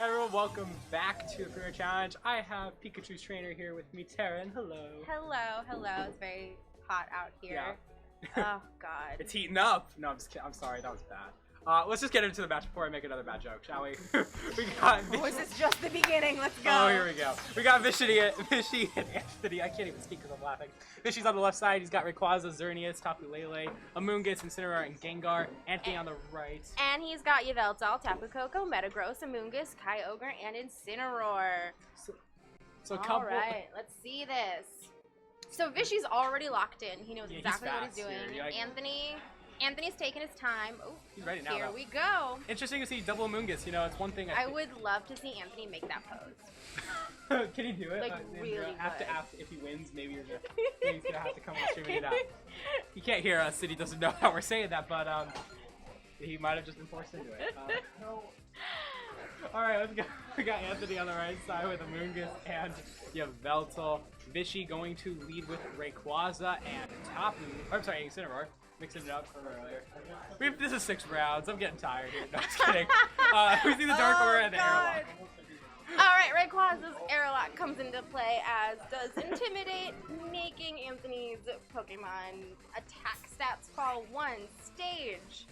Everyone, welcome back to the Premier Challenge. I have Pikachu's trainer here with me, Taryn. Hello. Hello. It's very hot out here. Yeah. Oh, God. It's heating up. No, I'm just kidding. I'm sorry, that was bad. Let's just get into the match before I make another bad joke, shall we? We got Was this just the beginning? Let's go. Oh, here we go. We got Vishy and Anthony. I can't even speak because I'm laughing. Vishy's on the left side. He's got Rayquaza, Xerneas, Tapu Lele, Amoonguss, Incineroar, and Gengar. Anthony on the right. And he's got Yveltal, Tapu Koko, Metagross, Amoonguss, Kyogre, and Incineroar. So couple. All right, let's see this. So Vishy's already locked in. He knows exactly what he's doing. Anthony's taking his time. Oh, he's ready now. Here we go. Interesting to see double Amoonguss. You know, it's one thing. I would love to see Anthony make that pose. Can he do it? Like, really good. If he wins, maybe he's gonna have to come on stream and do that. He can't hear us, and he doesn't know how we're saying that, but he might have just been forced into it. All right, let's go. We got Anthony on the right side with Amoonguss and Yveltal. Vishy going to lead with Rayquaza and Incineroar. Mixing it up from earlier. This is 6 rounds. I'm getting tired here. No, just kidding. We see the Dark Aura and the Airlock. Alright, Rayquaza's Airlock comes into play, as does Intimidate, making Anthony's Pokemon attack stats fall 1 stage.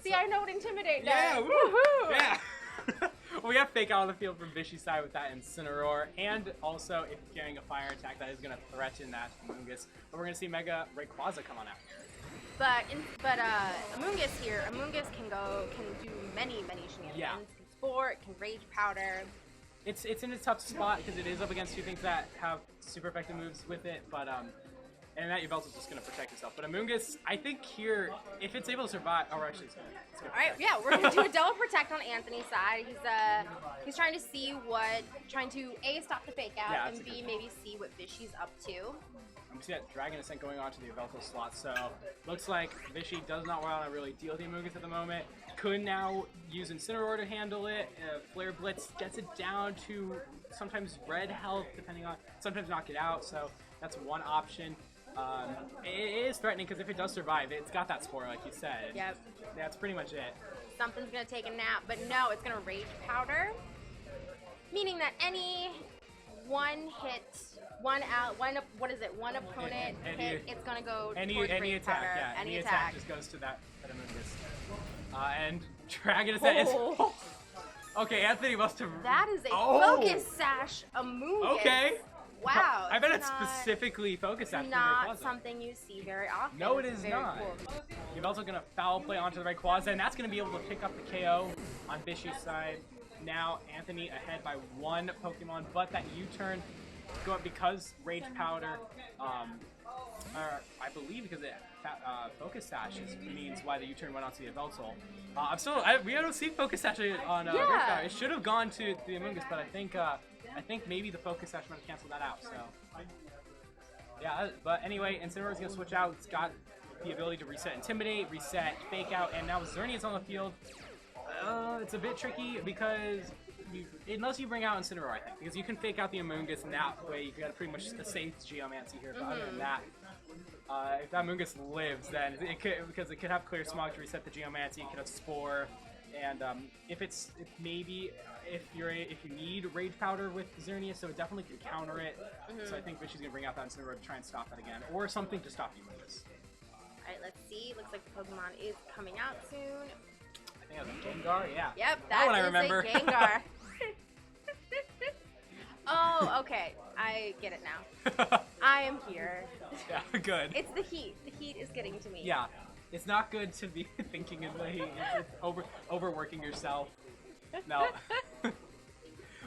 See, I know what Intimidate does. Yeah, woohoo! Yeah! We have Fake Out on the field from Vishy's side with that Incineroar, and also if you're getting a fire attack, that is going to threaten that Amoonguss. But we're going to see Mega Rayquaza come on out here. But Amoonguss here, can do many shenanigans. Yeah. It can Spore, it can Rage Powder. It's in a tough spot because it is up against 2 things that have super effective moves with it, but and that Yveltal's just gonna protect itself. But Amoonguss, I think here, if it's able to survive, actually, it's gonna Alright, yeah, we're gonna do a double protect on Anthony's side. He's trying to see A, stop the fake out, and B, maybe see what Vishy's up to. We see that Dragon Ascent going on to the Yveltal slot, so looks like Vishy does not want to really deal with the Amoonguss at the moment. Could now use Incineroar to handle it. Flare Blitz gets it down to sometimes red health, sometimes knock it out, so that's one option. It is threatening because if it does survive, it's got that Spore, like you said. Yep. That's pretty much it. Something's going to take a nap, but no, it's going to Rage Powder, meaning that any one opponent hit, it's gonna go any Rage attack, Powder. yeah. Any attack attack just goes to that Amoonguss. And Dragon Ascent is... Okay, Anthony must have... That is a Focus Sash Amoonguss. Okay. Wow. I bet it's specifically Focus Sash. Not something you see very often. No, it is not. Cool. You're also gonna foul play onto the Rayquaza, and that's gonna be able to pick up the KO on Vishy's side. Now Anthony ahead by 1 Pokemon, but that U-turn because Rage Powder, I believe because it Focus Sash means why the U-turn went onto the Yveltal. We haven't seen Focus Sash on Rage Powder. It should have gone to the Amoonguss, but I think maybe the Focus Sash might have canceled that out. So yeah, but anyway, Incineroar's gonna switch out. It's got the ability to reset Intimidate, reset Fake Out, and now Xerneas on the field. It's a bit tricky because unless you bring out Incineroar, I think, because you can fake out the Amoonguss, and that way you got pretty much a safe Geomancy here. But other than that, if that Amoonguss lives, then it could have Clear Smog to reset the Geomancy. It could have Spore, and if you need Rage Powder with Xerneas, so it definitely can counter it. So I think Vishy's gonna bring out that Incineroar to try and stop that again, or something to stop you with this. All right, let's see. Looks like the Pokemon is coming out soon. I think that's a Gengar, yeah. Yep, that I is remember. a Gengar. Oh, okay. I get it now. I am here. Yeah, good. It's the heat. The heat is getting to me. Yeah. It's not good to be thinking in the heat. It's overworking yourself. No.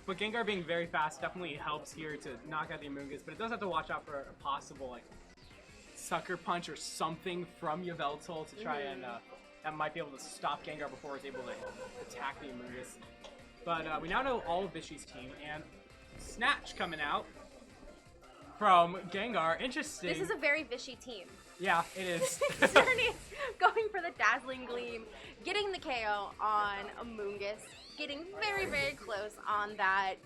But Gengar being very fast definitely helps here to knock out the Amoonguss, but it does have to watch out for a possible Sucker Punch or something from Yveltal to try and that might be able to stop Gengar before it's able to attack the Amoonguss. But we now know all of Vishy's team, and Snatch coming out from Gengar. Interesting. This is a very Vishy team. Yeah, it is. Xerneas going for the Dazzling Gleam, getting the KO on Amoonguss, getting very close on that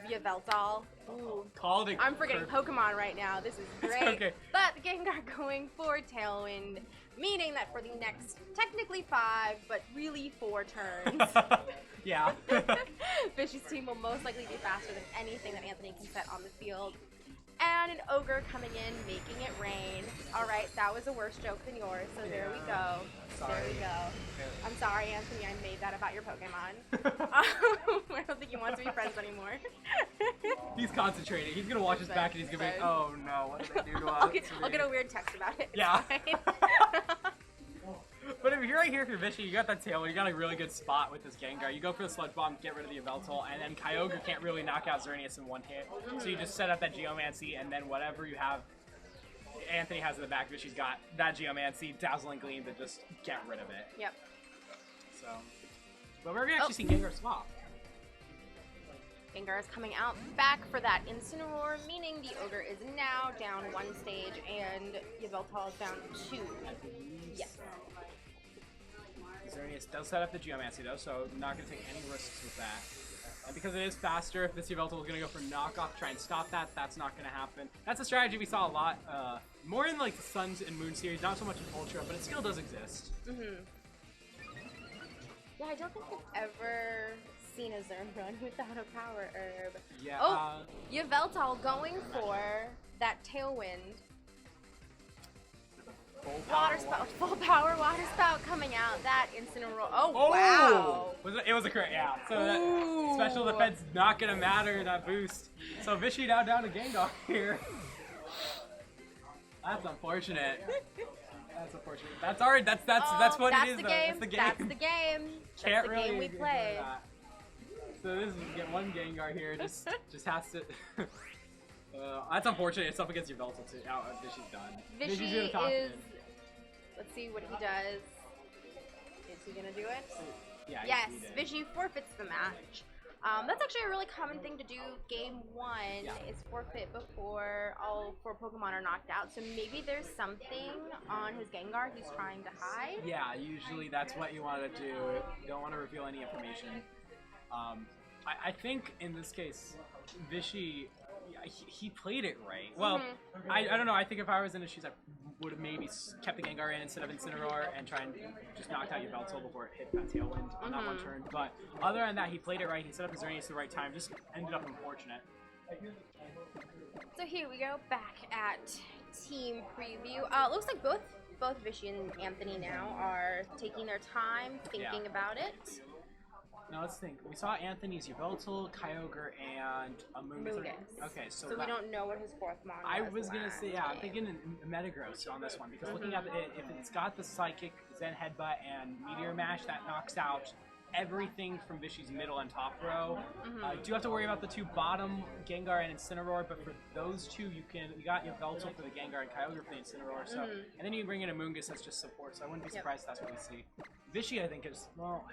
Yveltal. Ooh. Called it. I'm forgetting Pokemon right now. This is great. Okay. But the Gengar going for Tailwind, Meaning that for the next, technically 5, but really 4 turns, Yeah. Vishy's team will most likely be faster than anything that Anthony can set on the field. And an ogre coming in, making it rain. Alright, that was a worse joke than yours, so there we go. Sorry. There we go. I'm sorry, Anthony, I made that about your Pokemon. I don't think he wants to be friends anymore. He's concentrating. He's gonna watch his back and he's gonna be, oh no, what did they do to us? I'll get a weird text about it. Yeah. But if you're right here for Vishy, you got that tail, you got a really good spot with this Gengar. You go for the Sludge Bomb, get rid of the Yveltal, and then Kyogre can't really knock out Xerneas in one hit. So you just set up that Geomancy, and then whatever you have, Anthony has in the back, Vishy's got that Geomancy, Dazzling Gleam to just get rid of it. Yep. So, but we're gonna actually see Gengar swap. Gengar is coming out back for that Incineroar, meaning the Ogre is now down 1 stage and Yveltal is down 2. Yes. Xerneas does set up the Geomancy though, so not going to take any risks with that. And because it is faster, if this Yveltal is going to go for knockoff, try and stop that, that's not going to happen. That's a strategy we saw a lot, more in like the Suns and Moon series, not so much in Ultra, but it still does exist. Yeah, I don't think I've ever seen a Zern run without a Power Herb. Yeah. Oh, Yveltal going for that Tailwind. Full power water spout coming out. That Incineroar. Oh, wow. It was a crit, yeah. So that special defense not gonna matter, that boost. So Vishy now down to Gengar here. That's unfortunate. That's unfortunate. That's alright. That's what it is. Though. That's the game. That's the game. Can't That's the game we play. So this is get one Gengar here. Just has to. That's unfortunate. It's up against Yveltal too. Oh, Vishy's done. Vishy is. Let's see what he does. Is he gonna do it? Yeah. Yes. Vishy forfeits the match. That's actually a really common thing to do. Game 1 is forfeit before all 4 Pokemon are knocked out. So maybe there's something on his Gengar he's trying to hide. Yeah. Usually that's what you want to do. You don't want to reveal any information. I think in this case, Vishy. He played it right. Well, I don't know. I think if I was in his shoes, I would have maybe kept the Gengar in instead of Incineroar and try and just knock out Yveltal before it hit that Tailwind on that one turn. But other than that, he played it right. He set up his Xerneas at the right time. Just ended up unfortunate. So here we go, back at team preview. Looks like both Vishy and Anthony now are taking their time thinking about it. Now let's think. We saw Anthony's Yveltal, Kyogre, and Amoonguss. Okay, so we don't know what his 4th mon was. I was gonna say, yeah, I'm thinking Metagross on this one because looking at it, if it's got the Psychic, Zen Headbutt, and Meteor Mash, that knocks out everything from Vishy's middle and top row. You do have to worry about the 2 bottom, Gengar and Incineroar, but for those 2, you got Yveltal for the Gengar and Kyogre for the Incineroar. So, and then you can bring in Amoonguss as just support. So I wouldn't be surprised if that's what we see. Vishy, I think, is well.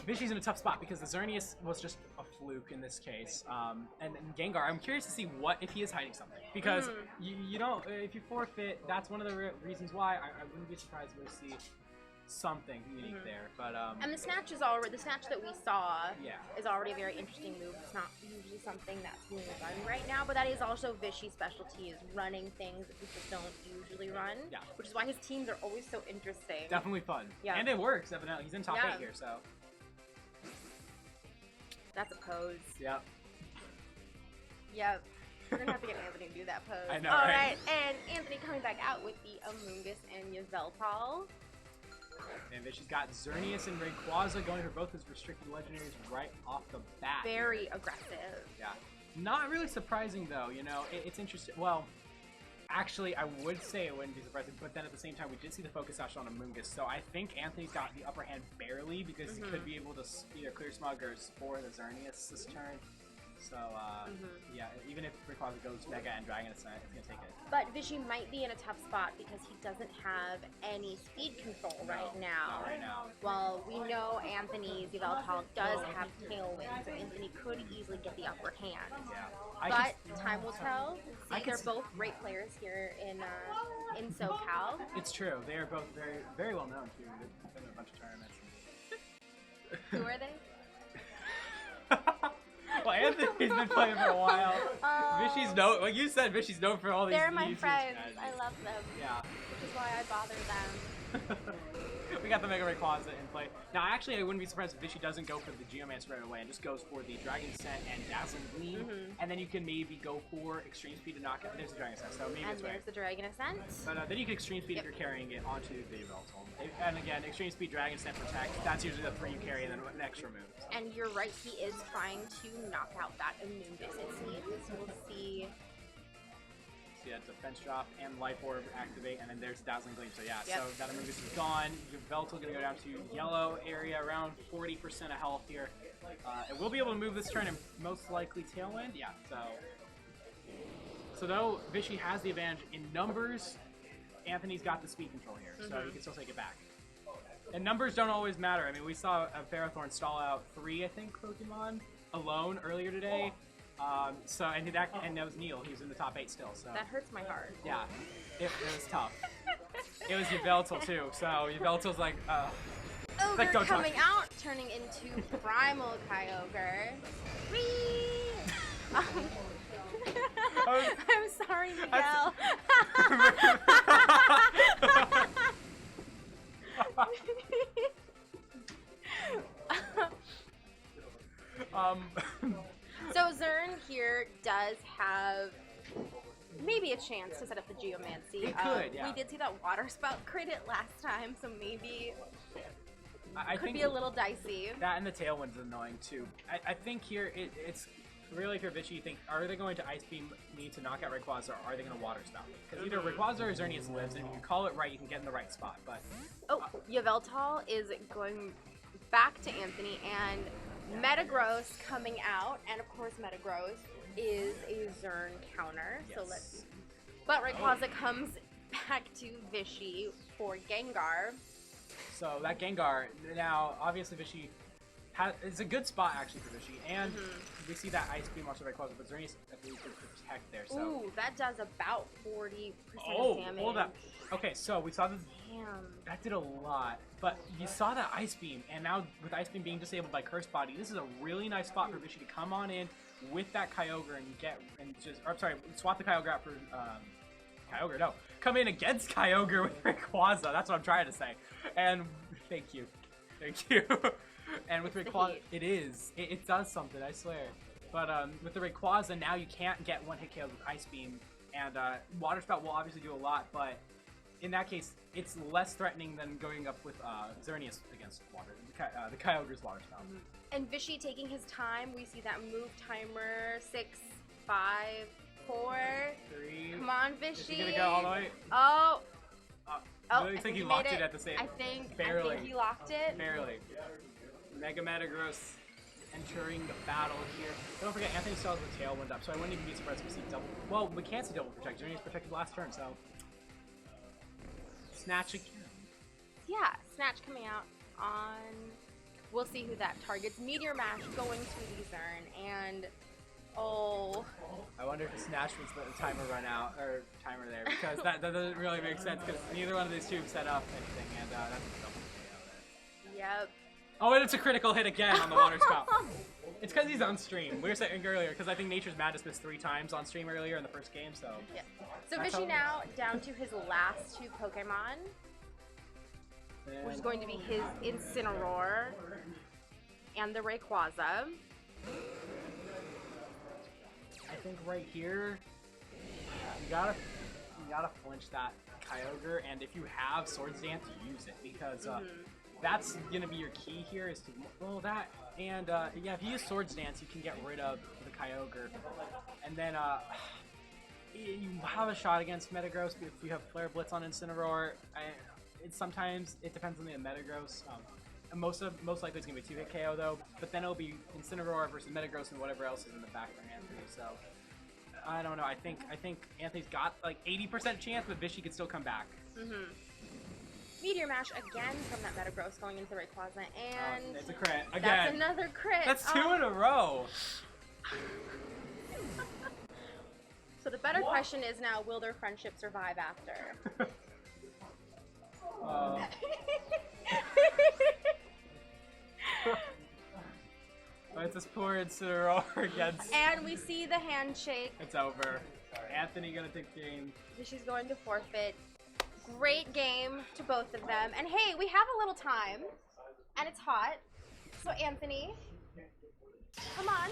Vishy's in a tough spot because the Xerneas was just a fluke in this case. And Gengar, I'm curious to see if he is hiding something. Because you don't, if you forfeit, that's one of the reasons why I wouldn't be surprised if we see something unique there. But and the snatch is already, the snatch that we saw is already a very interesting move. It's not usually something that's being run right now, but that is also Vishy's specialty, is running things that people don't usually run. Yeah. Which is why his teams are always so interesting. Definitely fun. Yeah. And it works, evidently. He's in top 8 here, so. That's a pose. Yep. Yep. We're gonna have to get Anthony to do that pose. I know, All right? And Anthony coming back out with the Amoonguss and Yveltal. And Vishy's got Xerneas and Rayquaza going for both his restricted legendaries right off the bat. Very aggressive. Yeah. Not really surprising though, you know, it's interesting. Well, actually, I would say it wouldn't be surprising, but then at the same time, we did see the Focus Sash on Amoonguss, so I think Anthony's got the upper hand barely because he could be able to either Clear Smog or Spore the Xerneas this turn. So, yeah, even if Rayquaza goes Mega and Dragon, it's gonna take it. But Vishy might be in a tough spot because he doesn't have any speed control right now. Not right now. Well, we know Anthony's Yveltal does have Tailwind, so Anthony could easily get the upper hand. Yeah. But time will tell. See, they're both great players here in SoCal. It's true. They are both very, very well known too. They've been in a bunch of tournaments. Who are they? Well, Anthony's been playing for a while. Vishy's known, like you said, Vishy's known for all these. They're my YouTube friends. strategies. I love them. Yeah. Which is why I bother them. We got the Mega Rayquaza in play. Now, actually, I wouldn't be surprised if Vishy doesn't go for the Geomancer right away and just goes for the Dragon Scent and Dazzling Gleam, and then you can maybe go for Extreme Speed to knock out. There's the Dragon Scent, so maybe And it's right. there's the Dragon Ascent. But then you can Extreme Speed if you're carrying it onto the Yveltal. And again, Extreme Speed, Dragon Scent, Protect. That's usually the three you carry, and then an extra move. And you're right, he is trying to knock out that Immune Base, it seems. We'll see. So yeah, Defense Drop and Life Orb activate, and then there's Dazzling Gleam. So yeah, Yep. so that Immune Boost is gone. Yveltal gonna go down to yellow area, around 40% of health here. It will be able to move this turn and most likely Tailwind. Yeah, so though Vishy has the advantage in numbers, Anthony's got the speed control here, so he can still take it back. And numbers don't always matter. I mean, we saw a Ferrothorn stall out 3, I think, Pokemon alone earlier today. And that was Neil. He was in the top 8 still. So That hurts my heart. yeah, it was tough. It was Yveltal too. So Yveltal's like, Ogre like, don't coming touch. out, turning into Primal Kyogre. Whee! I'm sorry, Miguel. So Zern here does have maybe a chance to set up the Geomancy. It could, yeah. We did see that Water Spout crit it last time, so maybe I could think be a little dicey. that and the Tailwind's annoying too. I think here it's really, if you're Vishy, you think, are they going to Ice Beam me to knock out Rayquaza, or are they going to Water Spout me? Because either Rayquaza or Xerneas lives, and if you call it right, you can get in the right spot. But Oh, Yveltal is going back to Anthony, and Metagross coming out, and of course Metagross is a Zern counter. yes. So let's. But Rayquaza comes back to Vishy for Gengar. So that Gengar, now obviously Vishy it's a good spot actually for Vishy, and we see that Ice Beam also Rayquaza, but Xerneas I believe could protect there. So Ooh, that does about 40% damage. hold up. Okay, so we saw this. Damn. That did a lot, but you saw that Ice Beam, and now with Ice Beam being disabled by Curse Body, this is a really nice spot for Vishy to come on in with that Kyogre and swap the Kyogre out for Kyogre. No, come in against Kyogre with Rayquaza. That's what I'm trying to say. And thank you. And with Rayquaza, it does something, I swear. But with the Rayquaza, now you can't get one-hit KOs with Ice Beam, and Water Spout will obviously do a lot, but in that case, it's less threatening than going up with Xerneas against water, the Kyogre's Water Spout. And Vishy taking his time. We see that move timer. 6, 5, 4. 3. Come on, Vishy. Is he gonna go all the way? Oh. I think he locked it at the same. I think Barely. he locked it. Barely. Mega Metagross entering the battle here. Don't forget, Anthony still has the Tailwind up, so I wouldn't even be surprised if we see double. Well, we can't see double protect. Xerneas protected last turn, so Snatch again. Yeah, Snatch coming out on. We'll see who that targets. Meteor Mash going to the Zern, and I wonder if Snatch was the timer run out, or timer there, because that doesn't really make sense, because neither one of these two set up anything, and that's a double KO there. Yep. Oh, and it's a critical hit again on the Water Spout. It's because he's on stream. We were saying earlier, because I think Nature's Madness missed 3 times on stream earlier in the first game, so. Yeah. So That's Vishy how- now down to his last 2 Pokemon, which is going to be his Incineroar and the Rayquaza. I think right here, you gotta flinch that Kyogre, and if you have Swords Dance, use it, because that's gonna be your key here. Is to that, and yeah, if you use Swords Dance, you can get rid of the Kyogre, and then you have a shot against Metagross if you have Flare Blitz on Incineroar. Sometimes it depends on the Metagross. Most likely it's gonna be a 2-hit KO though, but then it'll be Incineroar versus Metagross and whatever else is in the back for Anthony. So I don't know. I think Anthony's got like 80% chance, but Vishy could still come back. Meteor Mash again from that Metagross going into Rayquaza, and it's a crit again. That's another crit. That's 2 in a row. So the better question is now, will their friendship survive after? this poor Incineroar against... And we see the handshake. It's over. Anthony gonna take the game. She's going to forfeit. Great game to both of them. And hey, we have a little time. And it's hot. So Anthony, come on.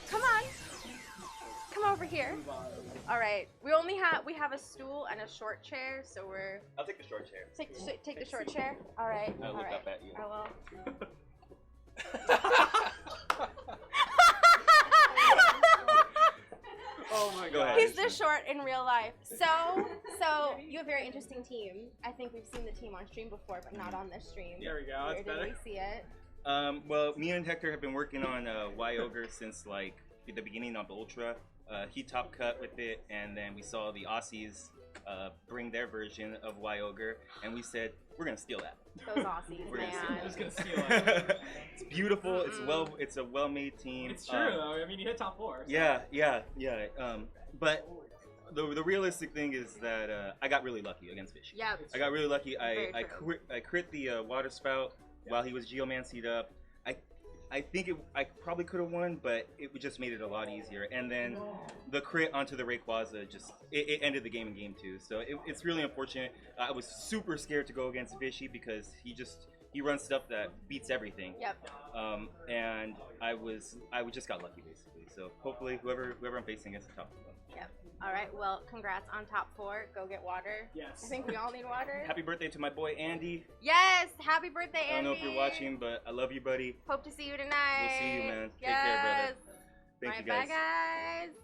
Come on. Come over here. All right. We have a stool and a short chair, so we're... I'll take the short chair. Take the short chair. All right. I'll look up at you. I will. Oh my Go god. ahead. He's this short in real life. So you have a very interesting team. I think we've seen the team on stream before, but not on this stream. There we go. Where That's did better. we see it? Well, me and Hector have been working on Y Ogre since like the beginning of Ultra. He top cut with it, and then we saw the Aussies bring their version of Y Ogre, and we said we're gonna steal that. Those Aussies, We're man. Just gonna steal it. It's beautiful. It's a well-made team. It's true though. I mean, you hit top 4. So. Yeah. But the realistic thing is that I got really lucky against Vishy. Yep. I got really lucky. Very I crit the water spout while he was Geomancied up. I think I probably could have won, but it just made it a lot easier. And then the crit onto the Rayquaza it ended the game in game 2. So it's really unfortunate. I was super scared to go against Vishy because he runs stuff that beats everything. Yep. And I just got lucky basically. So hopefully whoever I'm facing is tough. Yep. All right. Well, congrats on top 4. Go get water. Yes. I think we all need water. Happy birthday to my boy Andy. Yes. Happy birthday, Andy. I don't know if you're watching, but I love you, buddy. Hope to see you tonight. We'll see you, man. Take Yes. care, brother. Thank All you, right, guys. bye, guys.